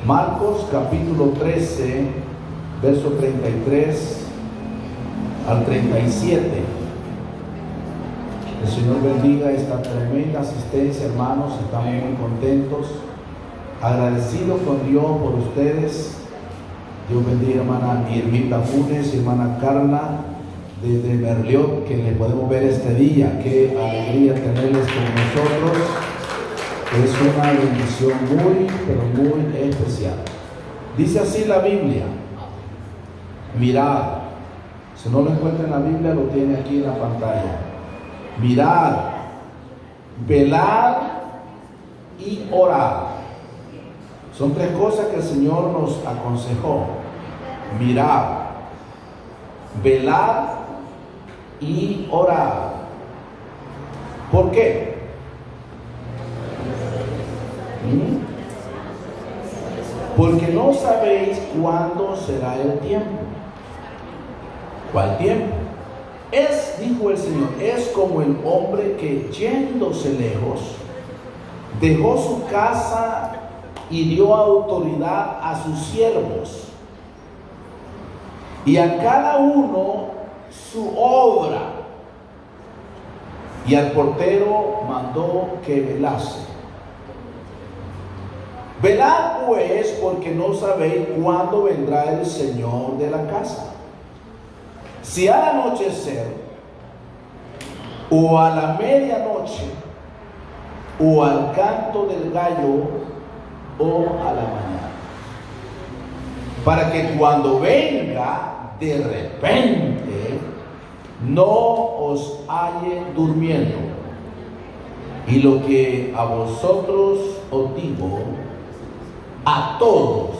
Marcos capítulo 13, verso 33 al 37. El Señor bendiga esta tremenda asistencia, hermanos. Estamos muy contentos, agradecidos con Dios por ustedes. Dios bendiga, hermana Irmita Funes y hermana Carla desde Merliot, que les podemos ver este día. Qué alegría tenerles con nosotros. Es una bendición muy, pero muy especial. Dice así la Biblia: mirad. Si no lo encuentra en la Biblia, lo tiene aquí en la pantalla. Mirad, velad y orad. Son tres cosas que el Señor nos aconsejó: mirad, velad y orad. ¿Por qué? Porque no sabéis cuándo será el tiempo. ¿Cuál tiempo? Dijo el Señor, es como el hombre que, yéndose lejos, dejó su casa y dio autoridad a sus siervos, y a cada uno su obra, y al portero mandó que velase. Velad pues, porque no sabéis cuándo vendrá el Señor de la casa, si al anochecer, o a la medianoche, o al canto del gallo, o a la mañana, para que cuando venga de repente no os halle durmiendo. Y lo que a vosotros os digo, a todos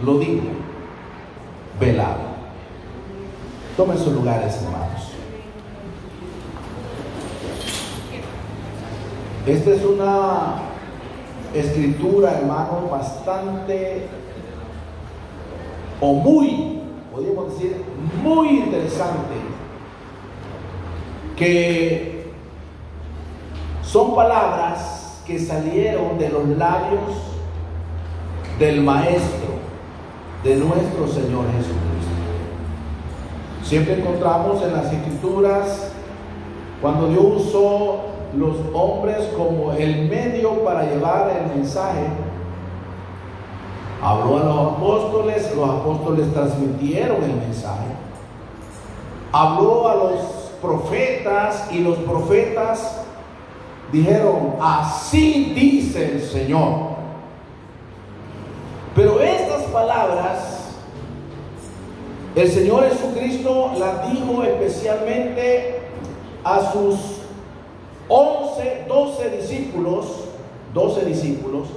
lo digo: velad. Tomen sus lugares, hermanos. Esta es una escritura, hermanos, bastante, o muy, podríamos decir, muy interesante, que son palabras que salieron de los labios del Maestro, de nuestro Señor Jesucristo. Siempre encontramos en las Escrituras cuando Dios usó los hombres como el medio para llevar el mensaje. Habló a los apóstoles transmitieron el mensaje. Habló a los profetas y los profetas dijeron: así dice el Señor. Pero estas palabras el Señor Jesucristo las dijo especialmente a sus 12 discípulos,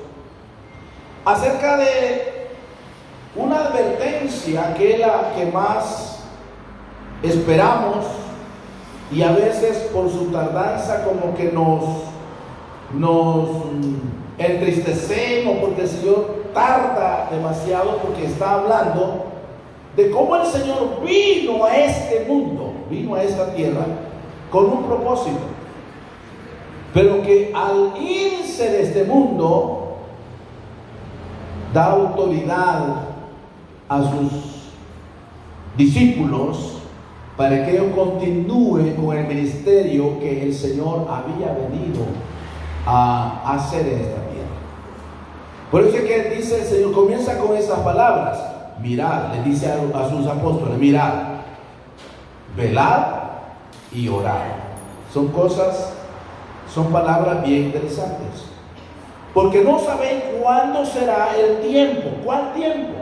acerca de una advertencia que es la que más esperamos, y a veces por su tardanza como que nos entristecemos porque el Señor tarda demasiado, porque está hablando de cómo el Señor vino a este mundo, vino a esta tierra con un propósito, pero que al irse de este mundo da autoridad a sus discípulos para que ellos continúen con el ministerio que el Señor había venido a hacer en esta tierra. Por eso es que dice el Señor, comienza con esas palabras: mirad, le dice a sus apóstoles: mirad, velad y orad. Son palabras bien interesantes, porque no sabéis cuándo será el tiempo. ¿Cuál tiempo?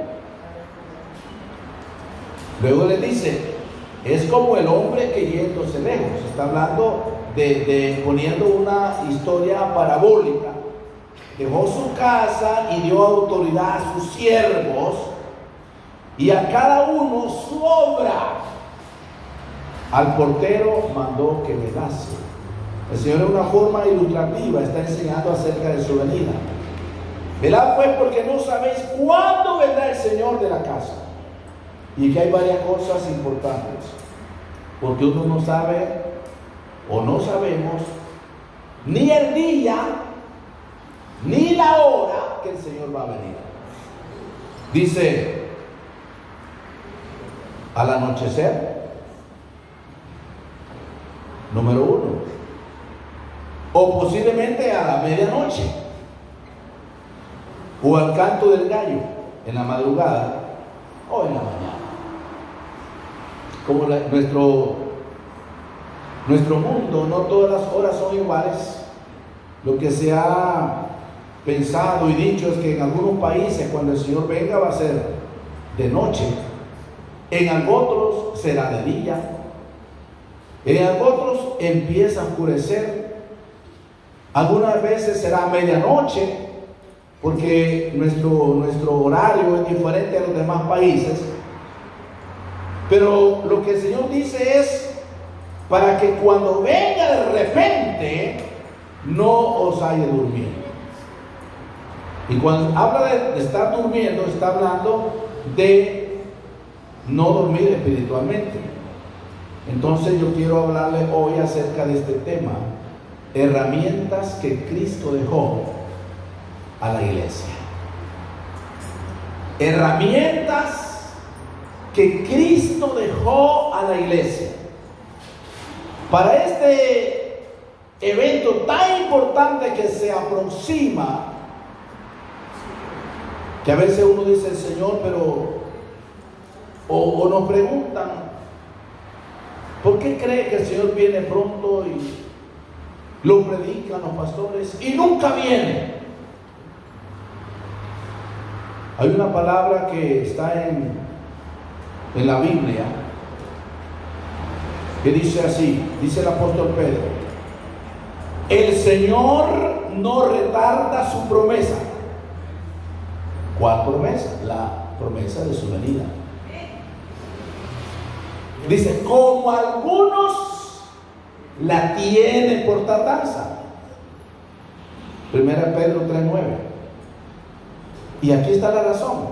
Luego le dice: es como el hombre que yéndose lejos. Está hablando poniendo una historia parabólica. Dejó su casa y dio autoridad a sus siervos, y a cada uno su obra. Al portero mandó que velase. El Señor, en una forma ilustrativa, está enseñando acerca de su venida. Velad pues, porque no sabéis cuándo vendrá el Señor de la casa. Y que hay varias cosas importantes, porque uno no sabe, o no sabemos, ni el día, ni la hora que el Señor va a venir. Dice, al anochecer, número 1, o posiblemente a la medianoche, o al canto del gallo, en la madrugada o en la mañana. Como nuestro mundo, no todas las horas son iguales. Lo que se ha pensado y dicho es que en algunos países, cuando el Señor venga, va a ser de noche, en otros será de día, en otros empieza a oscurecer, algunas veces será a medianoche, porque nuestro horario es diferente a los demás países. Pero lo que el Señor dice es para que cuando venga de repente no os haya durmiendo. Y cuando habla de estar durmiendo, está hablando de no dormir espiritualmente. Entonces yo quiero hablarle hoy acerca de este tema: herramientas que Cristo dejó a la iglesia. Herramientas que Cristo dejó a la iglesia para este evento tan importante que se aproxima, que a veces uno dice, Señor, pero o nos preguntan, ¿por qué cree que el Señor viene pronto? Y lo predican los pastores y nunca viene. Hay una palabra que está en la Biblia que dice así, dice el apóstol Pedro: el Señor no retarda su promesa. ¿Cuál promesa? La promesa de su venida. Dice, como algunos la tienen por tardanza. 1 Pedro 3:9. Y aquí está la razón,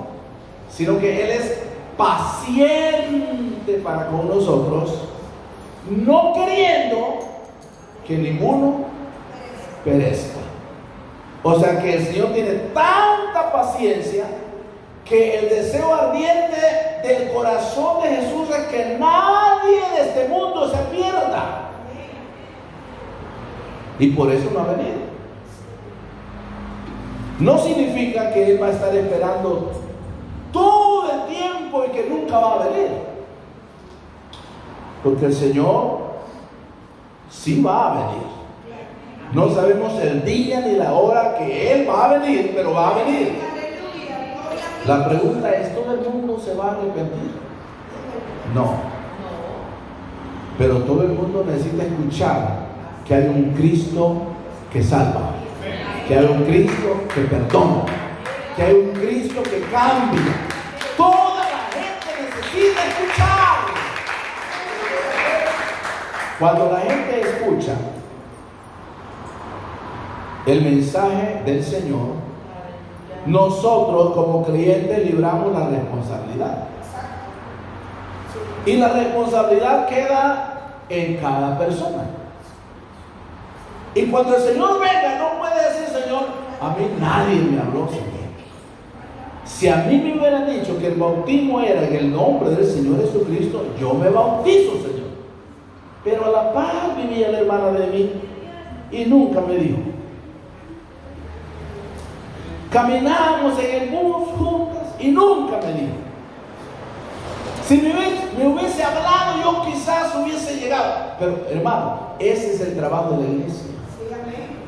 sino que Él es paciente para con nosotros, no queriendo que ninguno perezca. O sea que el Señor tiene tanta paciencia que el deseo ardiente del corazón de Jesús es que nadie de este mundo se pierda. Y por eso no ha venido. No significa que Él va a estar esperando todo el tiempo y que nunca va a venir. Porque el Señor sí va a venir. No sabemos el día ni la hora que Él va a venir, pero va a venir. La pregunta es, ¿todo el mundo se va a arrepentir? No. Pero todo el mundo necesita escuchar que hay un Cristo que salva, que hay un Cristo que perdona, que hay un Cristo que cambia. Toda la gente necesita escuchar. Cuando la gente escucha el mensaje del Señor, nosotros como creyentes libramos la responsabilidad. Y la responsabilidad queda en cada persona. Y cuando el Señor venga, no puede decir, Señor, a mí nadie me habló, Señor. Si a mí me hubieran dicho que el bautismo era en el nombre del Señor Jesucristo, yo me bautizo, Señor. Pero a la par vivía la hermana de mí y nunca me dijo. Caminamos en el bus juntas y nunca me dijo. Si me hubiese hablado, yo quizás hubiese llegado. Pero hermano, ese es el trabajo de la iglesia.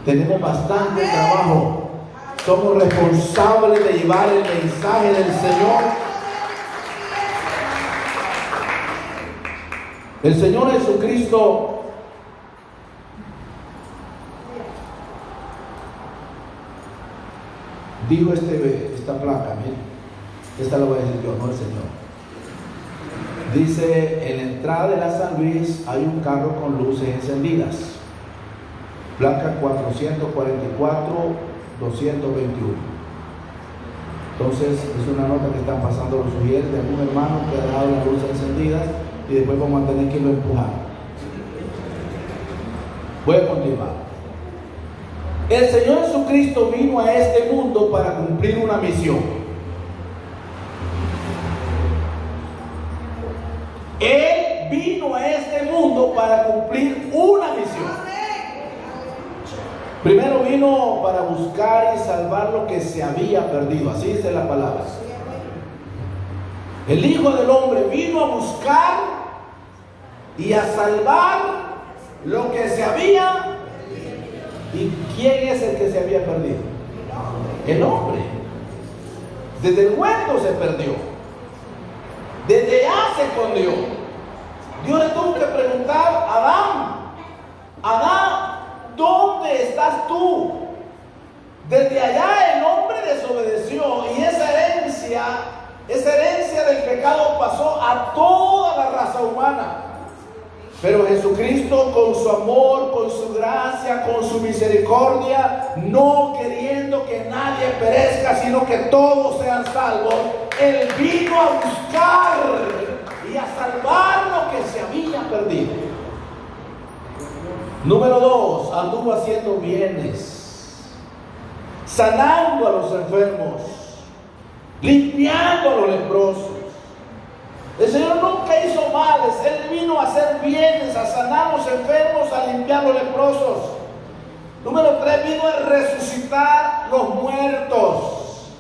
Tenemos bastante trabajo. Somos responsables de llevar el mensaje del Señor. El Señor Jesucristo dijo esta placa, miren, esta la voy a decir yo, no el Señor. Dice, en la entrada de la San Luis hay un carro con luces encendidas, placa 444-221. Entonces es una nota que están pasando los sugieres de algún hermano que ha dejado las luces encendidas y después vamos a tener que irlo empujar. Voy a continuar. El Señor Jesucristo vino a este mundo para cumplir una misión. mundo para cumplir una misión. Primero vino para buscar y salvar lo que se había perdido. Así dice la palabra. El Hijo del Hombre vino a buscar y a salvar lo que se había. ¿Y quién es el que se había perdido? El hombre. Desde el huerto se perdió. Desde allá se escondió. Dios le tuvo que preguntar a Adán, ¿dónde estás tú? Desde allá el hombre desobedeció y esa herencia del pecado pasó a toda la raza humana. Pero Jesucristo, con su amor, con su gracia, con su misericordia, no queriendo que nadie perezca, sino que todos sean salvos, Él vino a buscar y a salvar lo que se había perdido. Número 2, anduvo haciendo bienes, sanando a los enfermos, limpiando a los leprosos. El Señor nunca hizo males, Él vino a hacer bienes, a sanar a los enfermos, a limpiar a los leprosos. Número 3, vino a resucitar los muertos.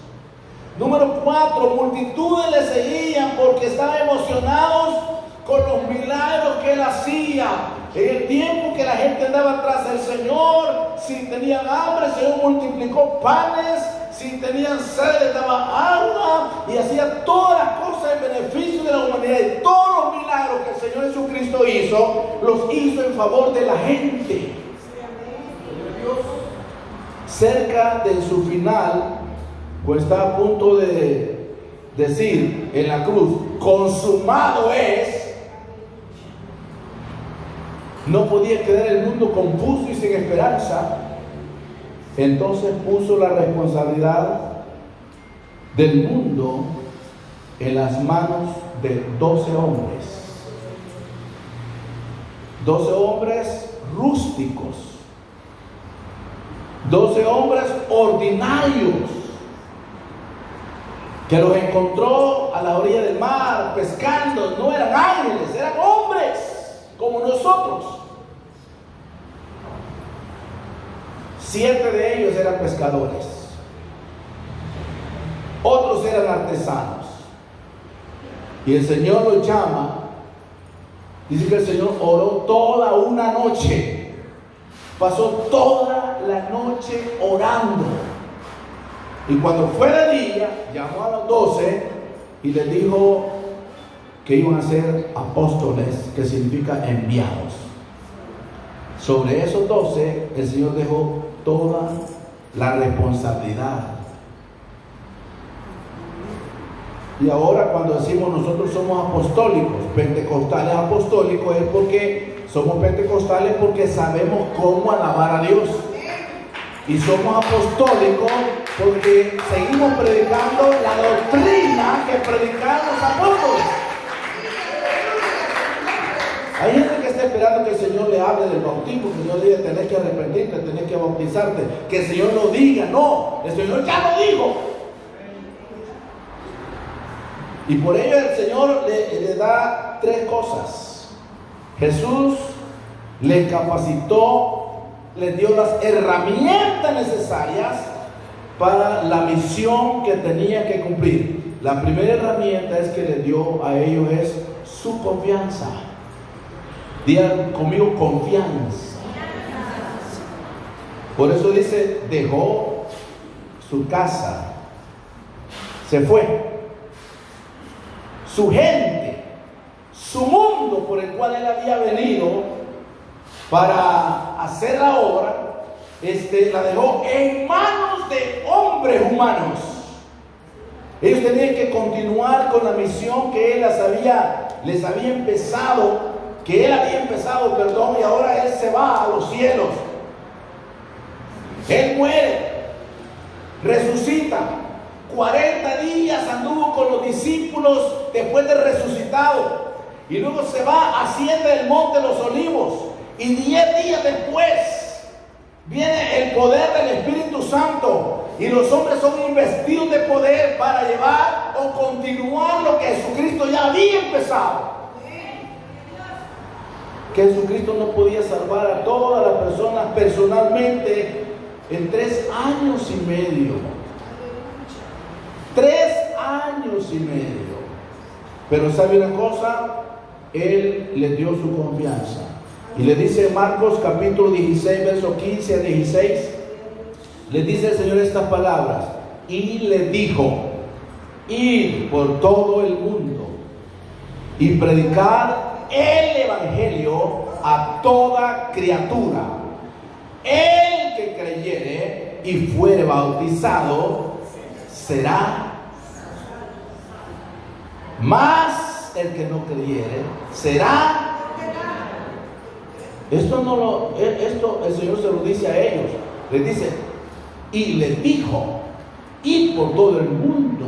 Número 4, multitudes le seguían porque estaban emocionados con los milagros que Él hacía. En el tiempo que la gente andaba tras el Señor, si tenían hambre, el Señor multiplicó panes. Si tenían sed, les daba agua y hacía todas las cosas en beneficio de la humanidad. Y todos los milagros que el Señor Jesucristo hizo, los hizo en favor de la gente. Cerca de su final, pues está a punto de decir en la cruz, consumado es. No podía quedar el mundo confuso y sin esperanza. Entonces puso la responsabilidad del mundo en las manos de 12 hombres. 12 hombres rústicos. 12 hombres ordinarios. Que los encontró a la orilla del mar pescando. No eran ángeles, eran hombres como nosotros. 7 de ellos eran pescadores, otros eran artesanos. Y el Señor los llama. Dice que el Señor oró toda una noche, pasó toda la noche orando. Y cuando fue de día, llamó a los 12 y les dijo que iban a ser apóstoles, que significa enviados. Sobre esos 12, el Señor dejó toda la responsabilidad. Y ahora cuando decimos nosotros somos apostólicos, pentecostales apostólicos, es porque somos pentecostales porque sabemos cómo alabar a Dios. Y somos apostólicos porque seguimos predicando la doctrina que predicaron los apóstoles. Hay gente que está esperando que el Señor le hable del bautismo, que el Señor diga tenés que arrepentirte, tenés que bautizarte, que el Señor lo diga. No, el Señor ya lo dijo. Y por ello el Señor le da 3 cosas. Jesús le capacitó, le dio las herramientas necesarias para la misión que tenía que cumplir. La primera herramienta es que le dio a ellos es su confianza. Digan conmigo, confianza. Por eso dice, dejó su casa, se fue. Su gente, su mundo por el cual él había venido para hacer la obra, la dejó en manos de hombres humanos. Ellos tenían que continuar con la misión que él les había empezado. Que él había empezado, y ahora él se va a los cielos. Él muere, resucita. 40 días anduvo con los discípulos después de resucitado. Y luego se va, asciende del monte de los olivos. Y 10 días después viene el poder del Espíritu Santo. Y los hombres son investidos de poder para llevar o continuar lo que Jesucristo ya había empezado. que Jesucristo no podía salvar a todas las personas personalmente en 3 años y medio. 3 años y medio. Pero ¿sabe una cosa? Él le dio su confianza. Y le dice en Marcos capítulo 16, verso 15 a 16, le dice el Señor estas palabras. Y le dijo: id por todo el mundo y predicar el evangelio a toda criatura. El que creyere y fuere bautizado será, mas el que no creyere será. Esto el Señor se lo dice a ellos. Les dice: y le dijo, id por todo el mundo,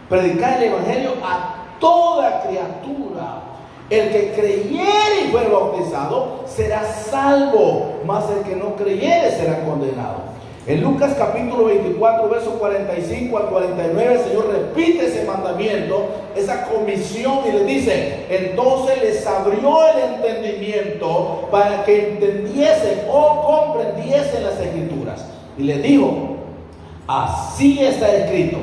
predicar el evangelio a toda criatura. El que creyere y fuere bautizado será salvo, mas el que no creyere será condenado. En Lucas capítulo 24, versos 45 al 49, el Señor repite ese mandamiento, esa comisión, y le dice: entonces les abrió el entendimiento para que entendiesen o comprendiesen las Escrituras. Y les dijo: así está escrito,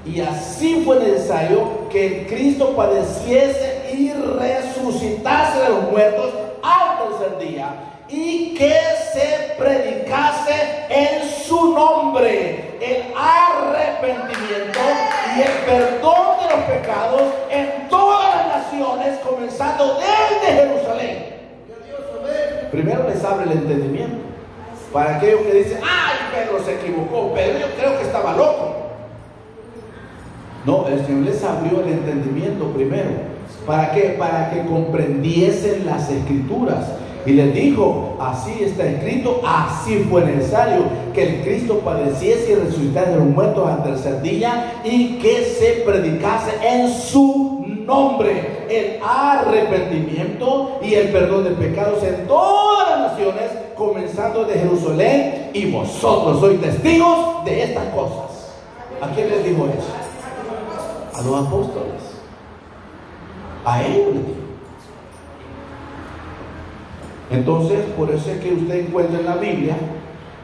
y así fue necesario que Cristo padeciese y resucitase de los muertos al tercer día, y que se predicase en su nombre el arrepentimiento y el perdón de los pecados en todas las naciones, comenzando desde Jerusalén. Primero les abre el entendimiento para aquellos que dicen: ay, Pedro se equivocó, Pedro yo creo que estaba loco. No, el Señor les abrió el entendimiento primero. ¿Para qué? Para que comprendiesen las Escrituras. Y les dijo: así está escrito, así fue necesario que el Cristo padeciese y resucitase de los muertos al tercer día, y que se predicase en su nombre el arrepentimiento y el perdón de pecados en todas las naciones, comenzando de Jerusalén, y vosotros sois testigos de estas cosas. ¿A quién les dijo eso? A los apóstoles. A ellos les dijo. Entonces, por eso es que usted encuentra en la Biblia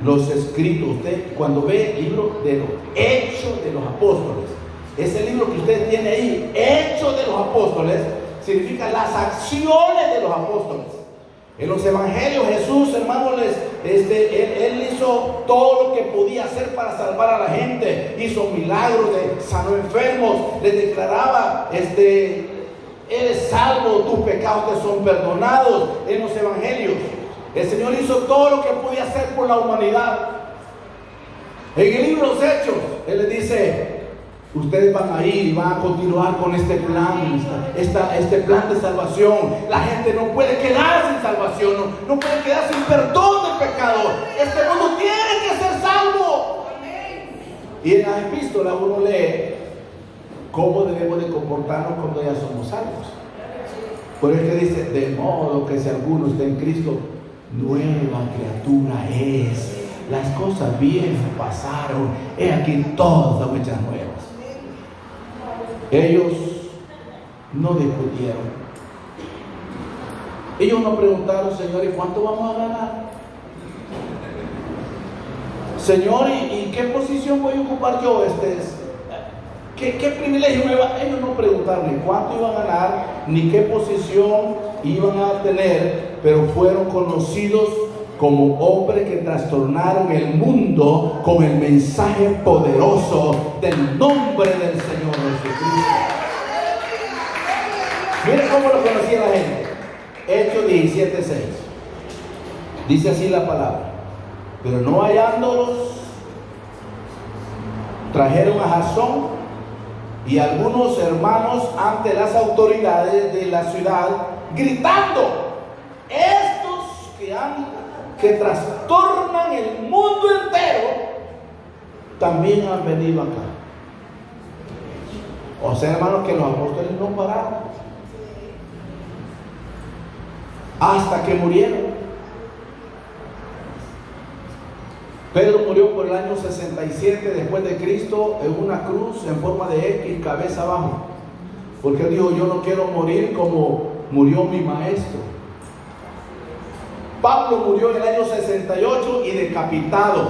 los escritos. Usted cuando ve el libro de los Hechos de los Apóstoles, ese libro que usted tiene ahí, Hechos de los Apóstoles, significa las acciones de los apóstoles. En los evangelios Jesús, hermanos, él hizo todo lo que podía hacer para salvar a la gente. Hizo milagros, sanó enfermos, les declaraba: eres salvo, tus pecados te son perdonados. En los evangelios el Señor hizo todo lo que podía hacer por la humanidad. En el libro de los Hechos Él les dice: ustedes van a ir y van a continuar con este plan, este plan de salvación. La gente no puede quedar sin salvación, no puede quedar sin perdón del pecado. Este mundo tiene que ser salvo. Y en las epístolas uno lee cómo debemos de comportarnos cuando ya somos salvos. Por eso que dice: de modo que si alguno está en Cristo, nueva criatura es. Las cosas viejas pasaron, he aquí todas son hechas nuevas. Ellos no discutieron. Ellos no preguntaron: Señor, ¿y cuánto vamos a ganar? Señor, ¿y qué posición voy a ocupar yo? ¿Qué privilegio me va? Ellos no preguntaron ni cuánto iban a ganar, ni qué posición iban a tener, pero fueron conocidos como hombres que trastornaron el mundo con el mensaje poderoso del nombre del Señor Jesucristo. Miren cómo lo conocía la gente. Hechos 17:6. Dice así la palabra: pero no hallándolos, trajeron a Jasón y algunos hermanos ante las autoridades de la ciudad, gritando: estos que trastornan el mundo entero también han venido acá. O sea, hermanos, que los apóstoles no pararon hasta que murieron. Pedro murió por el año 67 después de Cristo en una cruz en forma de X, cabeza abajo, porque él dijo: yo no quiero morir como murió mi maestro. Pablo murió en el año 68 y decapitado.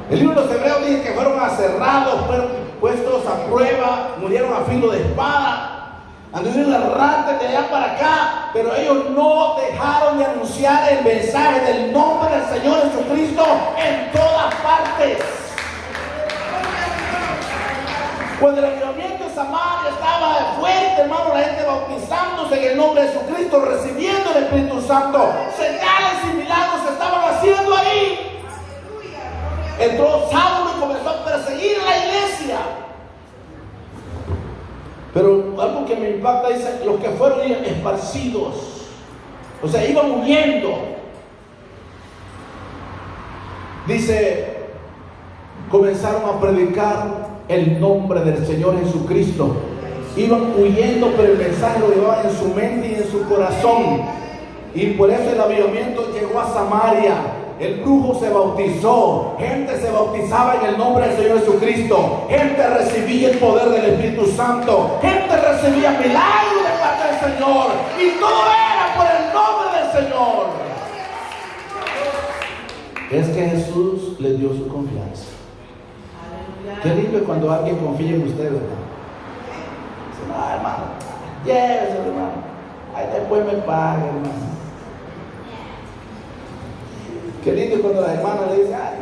El libro de los Hebreos dice que fueron aserrados, fueron puestos a prueba, murieron a filo de espada, anduvieron errantes de allá para acá, pero ellos no dejaron de anunciar el mensaje del nombre del Señor Jesucristo en todas partes. Cuando el avivamiento en Samaria estaba fuerte, hermano, la gente bautizándose en el nombre de Jesucristo, recibiendo el Espíritu Santo, señales y milagros se estaban haciendo ahí. Entró Saulo y comenzó a perseguir a la iglesia. Pero algo que me impacta dice, los que fueron esparcidos, o sea, iban huyendo. Dice, comenzaron a predicar el nombre del Señor Jesucristo. Iban huyendo, pero el mensaje lo llevaban en su mente y en su corazón. Y por eso el avivamiento llegó a Samaria. El brujo se bautizó, gente se bautizaba en el nombre del Señor Jesucristo, gente recibía el poder del Espíritu Santo, gente recibía milagros de parte del Señor, y todo era por el nombre del Señor. Es que Jesús les dio su confianza. Qué lindo es cuando alguien confía en usted, ¿verdad? Dice, no, hermano, llévese, hermano, ahí después me paga, hermano. Qué lindo es cuando la hermana le dice, ay,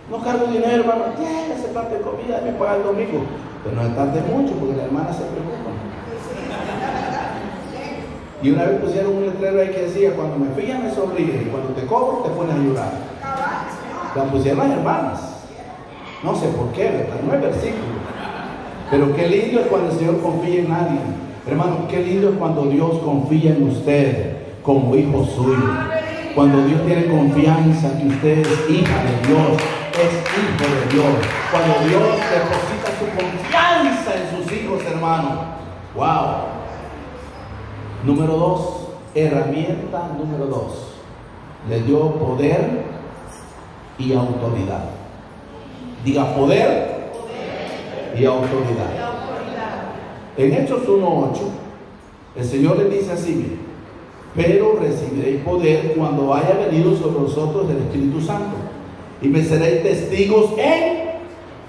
no cargo dinero, hermano, llévese parte de comida, me paga el domingo. Pero no es tarde mucho, porque la hermana se preocupa. Y una vez pusieron un letrero ahí que decía, cuando me fijas me sonríes, y cuando te cobro te pones a llorar. La pusieron las hermanas. No sé por qué, ¿verdad? No es versículo. Pero qué lindo es cuando el Señor confía en alguien. Hermano, qué lindo es cuando Dios confía en usted como hijo suyo. Cuando Dios tiene confianza que usted es hija de Dios, es hijo de Dios. Cuando Dios deposita su confianza en sus hijos, hermano. Wow. Número 2, herramienta número 2. Le dio poder y autoridad. Diga poder y autoridad. En Hechos 1:8, el Señor le dice así, mire, pero recibiréis poder cuando haya venido sobre vosotros el Espíritu Santo, y me seréis testigos en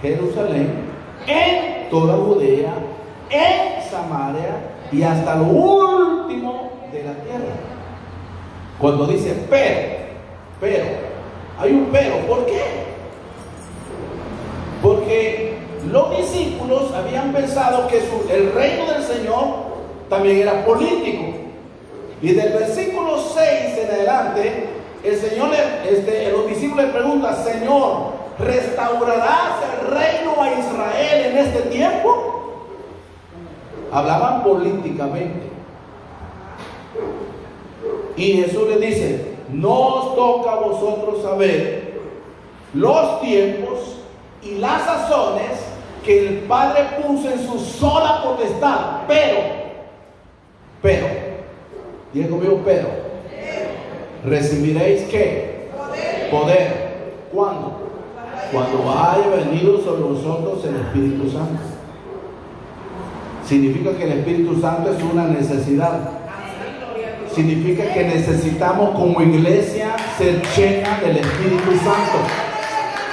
Jerusalén, en toda Judea, en Samaria y hasta lo último de la tierra. Cuando dice pero, hay un pero. ¿Por qué? Porque los discípulos habían pensado que el reino del Señor también era político. Y del versículo 6 en adelante, el Señor, los discípulos le preguntan, Señor, ¿restaurarás el reino a Israel en este tiempo? Hablaban políticamente. Y Jesús les dice, no os toca a vosotros saber los tiempos y las sazones que el Padre puso en su sola potestad, pero, diga conmigo, pero, recibiréis ¿qué? Poder. ¿Cuándo? Cuando haya venido sobre vosotros el Espíritu Santo. Significa que el Espíritu Santo es una necesidad. Significa que necesitamos como iglesia ser llena del Espíritu Santo.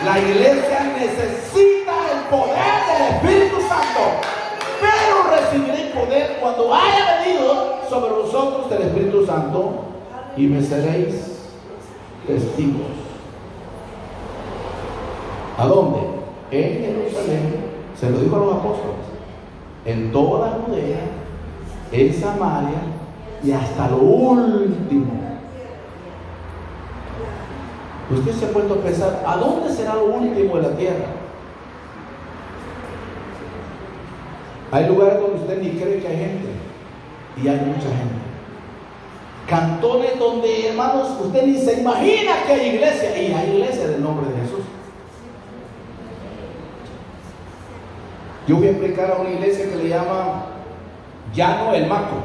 La iglesia necesita el poder del Espíritu Santo, pero recibiréis poder cuando haya venido sobre vosotros el Espíritu Santo, y me seréis testigos. ¿A dónde? En Jerusalén. Se lo dijo a los apóstoles. En toda Judea, en Samaria y hasta lo último. Usted se ha puesto a pensar, ¿a dónde será lo último de la tierra? Hay lugares donde usted ni cree que hay gente, y hay mucha gente. Cantones donde, hermanos, usted ni se imagina que hay iglesia, y hay iglesia del nombre de Jesús. Yo voy a explicar a una iglesia que le llama Llano el Maco.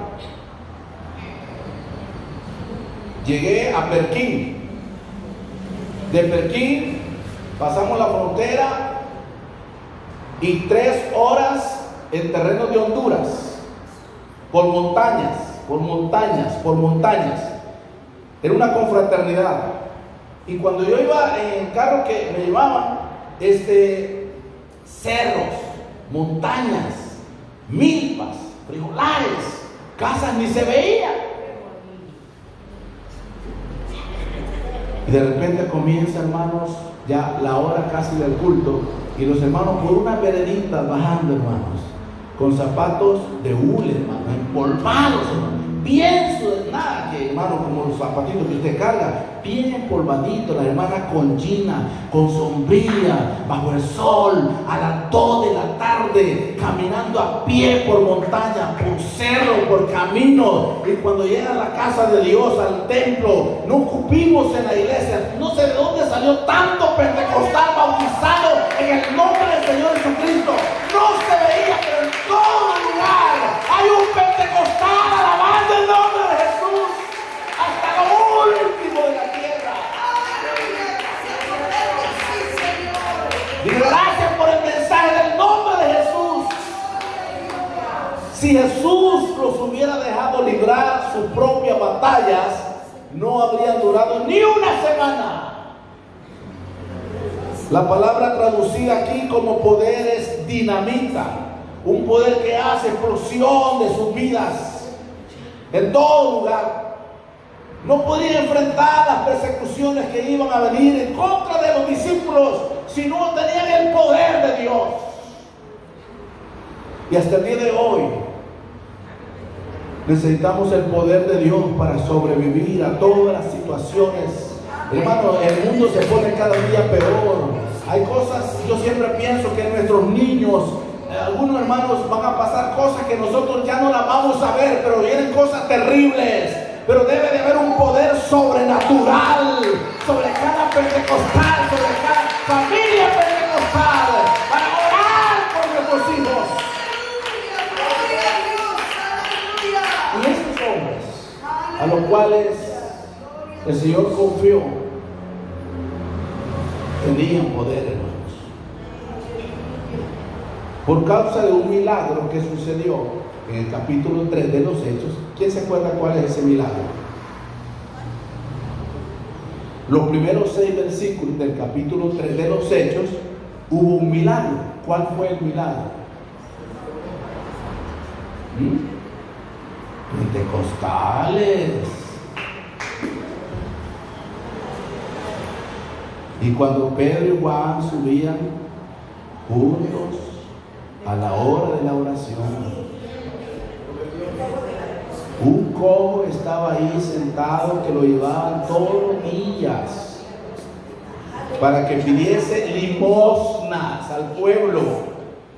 Llegué a Perquín. De Perquín pasamos la frontera y 3 horas en terreno de Honduras, por montañas. Era una confraternidad. Y cuando yo iba en el carro que me llevaban, cerros, montañas, milpas, frijolares, casas ni se veían. Y de repente comienza, hermanos, ya la hora casi del culto, y los hermanos por una veredita bajando, hermanos, con zapatos de hule, hermanos, empolvados, hermanos, bien nada que, hermano, como los zapatitos que usted carga, bien empolvaditos, las hermanas con gina, con sombrilla, bajo el sol, a las 2 de la tarde, caminando a pie por montaña, por cerro, por camino. Y cuando llegan a la casa de Dios, al templo, no cupimos en la iglesia. No sé de dónde salió tanto pentecostal bautizado en el nombre del Señor Jesucristo. No se veía, pero en todo lugar hay un pentecostal alabando el nombre de Jesús hasta lo último de la tierra. Y gracias por el mensaje del nombre de Jesús. Si Jesús los hubiera dejado librar sus propias batallas, no habrían durado ni una semana. La palabra traducida aquí como poder es dinamita, un poder que hace explosión de sus vidas en todo lugar. No podían enfrentar las persecuciones que iban a venir en contra de los discípulos si no tenían el poder de Dios. Y hasta el día de hoy necesitamos el poder de Dios para sobrevivir a todas las situaciones. Hermano, el mundo se pone cada día peor. Hay cosas, yo siempre pienso que nuestros niños, algunos hermanos van a pasar cosas que nosotros ya no las vamos a ver, pero vienen cosas terribles. Pero debe de haber un poder sobrenatural sobre cada pentecostal, sobre cada familia pentecostal, para orar por nuestros hijos. Y estos hombres, a los cuales el Señor confió, tenían poder, hermanos. Por causa de un milagro que sucedió en el capítulo 3 de los Hechos. ¿Quién se acuerda cuál es ese milagro? Los primeros 6 versículos del capítulo 3 de los Hechos, hubo un milagro. ¿Cuál fue el milagro? Pentecostales. Y cuando Pedro y Juan subían juntos a la hora de la oración, un cojo estaba ahí sentado que lo llevaban todos los días para que pidiese limosnas al pueblo,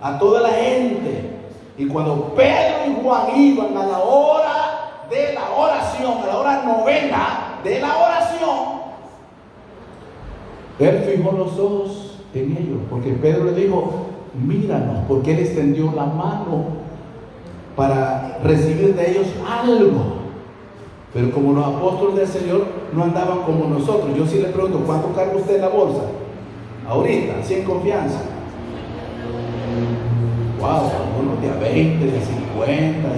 a toda la gente. Y cuando Pedro y Juan iban a la hora de la oración, a la hora novena de la oración, él fijó los ojos en ellos, porque Pedro le dijo: míranos, porque él extendió la mano para recibir de ellos algo. Pero como los apóstoles del Señor no andaban como nosotros, yo sí le pregunto: ¿cuánto carga usted en la bolsa? Ahorita, así en confianza. Wow, algunos de a 20, de a 50,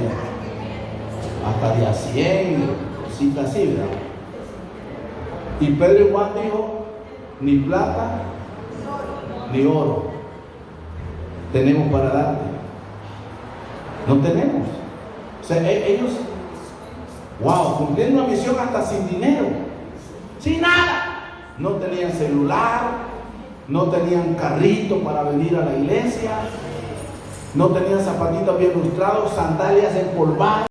hasta de a 100, cositas así, ¿verdad? Y Pedro y Juan dijo: ni plata ni oro tenemos para darte. No tenemos. O sea, ellos, wow, cumpliendo una misión hasta sin dinero, sin nada. No tenían celular, no tenían carrito para venir a la iglesia, no tenían zapatitos bien lustrados, sandalias empolvadas.